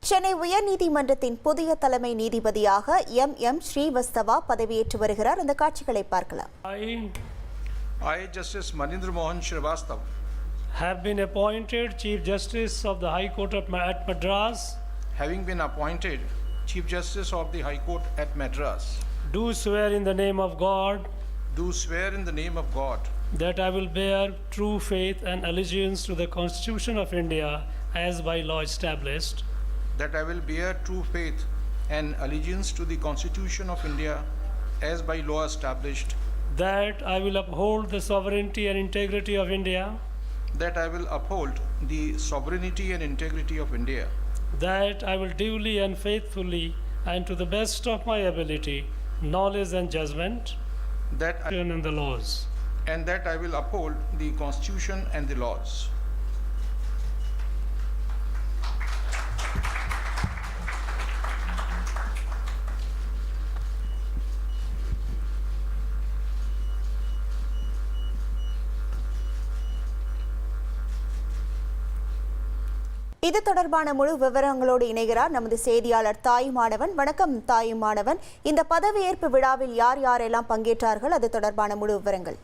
சென்னை உயர்நீதிமன்றத்தின் புதிய தலைமை நீதிபதியாக எம் ஸ்ரீவஸ்தவா பதவியேற்று வருகிறார். அந்த காட்சிகளை பார்க்கலாம். I, Justice Manindra Mohan Shrivastava, have been appointed Chief Justice of the High Court at Madras. having been appointed Chief Justice of the High Court at Madras, Do swear in the name of God do swear in the name of God that I will bear true faith and allegiance to the Constitution of India as by law established, that I will bear true faith and allegiance to the Constitution of India as by law established, that I will uphold the sovereignty and integrity of India, that I will uphold the sovereignty and integrity of India, that I will duly and faithfully and to the best of my ability, knowledge and judgment, that I, and the laws. and that I will uphold the Constitution and the laws. இது தொடர்பான முழு விவரங்களோடு இணைகிறார் நமது செய்தியாளர் தாயுமானவன். வணக்கம் தாயுமானவன். இந்த பதவியேற்பு விழாவில் யார் யாரெல்லாம் பங்கேற்றார்கள், அது தொடர்பான முழு விவரங்கள்?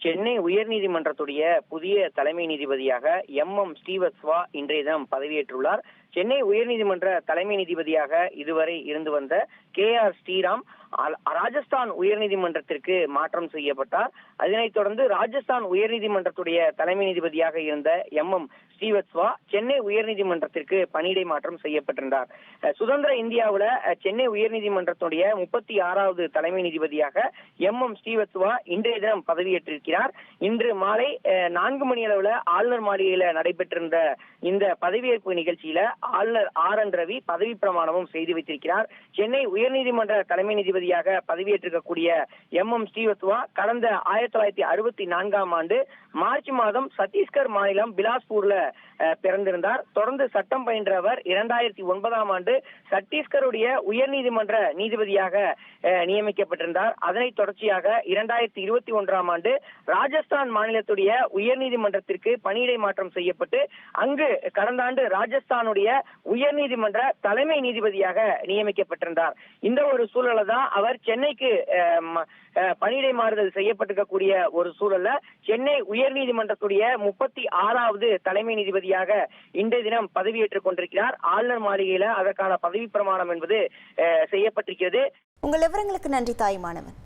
சென்னை உயர்நீதிமன்றத்துடைய புதிய தலைமை நீதிபதியாக எம் ஸ்ரீவத்சவா இன்றைய தினம் பதவியேற்றுள்ளார். சென்னை உயர்நீதிமன்ற தலைமை நீதிபதியாக இதுவரை இருந்து வந்த KR ஸ்ரீராம் ராஜஸ்தான் உயர்நீதிமன்றத்திற்கு மாற்றம் செய்யப்பட்டார். அதனைத் தொடர்ந்து ராஜஸ்தான் உயர்நீதிமன்றத்துடைய தலைமை நீதிபதியாக இருந்த எம் ஸ்ரீவத்சவா சென்னை உயர்நீதிமன்றத்திற்கு பணியிடை மாற்றம் செய்யப்பட்டிருந்தார். சுதந்திர இந்தியாவில் சென்னை உயர்நீதிமன்றத்துடைய 36வது தலைமை நீதிபதியாக எம் ஸ்ரீவத்சவா இன்றைய தினம் பதவியேற்றிருக்கிறார். இன்று மாலை 4 மணி அளவில் ஆளுநர் மாளிகையில நடைபெற்றிருந்த இந்த பதவியேற்பு நிகழ்ச்சியில ஆளுநர் RN ரவி பதவி பிரமாணமும் செய்து வைத்திருக்கிறார். சென்னை உயர்நீதிமன்ற தலைமை நீதிபதியாக பதவியேற்றிருக்கக்கூடிய எம் ஸ்ரீவத்சவா கடந்த 1964ஆம் ஆண்டு மார்ச் மாதம் சத்தீஸ்கர் மாநிலம் பிலாஸ்பூர்ல பிறந்திருந்தார். தொடர்ந்து சட்டம் பயின்ற அவர் 2009ஆம் ஆண்டு சத்தீஸ்கருடைய உயர்நீதிமன்ற நீதிபதியாக நியமிக்கப்பட்டிருந்தார். அதனைத் தொடர்ச்சியாக 2021ஆம் ஆண்டு ராஜஸ்தான் மாநிலத்துடைய உயர்நீதிமன்றத்திற்கு பணியிடை மாற்றம் செய்யப்பட்டு அங்கு கடந்த ஆண்டு ராஜஸ்தானுடைய உயர்நீதிமன்ற தலைமை நீதிபதியாக நியமிக்கப்பட்டிருந்தார். இந்த ஒரு சூழல தான் அவர் சென்னைக்கு பணியிடை மாறுதல் செய்யப்பட்டிருக்கக்கூடிய ஒரு சூழல்ல சென்னை உயர்நீதிமன்றத்துடைய 36வது தலைமை நீதிபதியாக இன்றைய தினம் பதவியேற்றுக் கொண்டிருக்கிறார். ஆளுநர் மாளிகையில அதற்கான பதவி பிரமாணம் என்பது செய்யப்பட்டிருக்கிறது. உங்கள் விவரங்களுக்கு நன்றி தாயுமானவன்.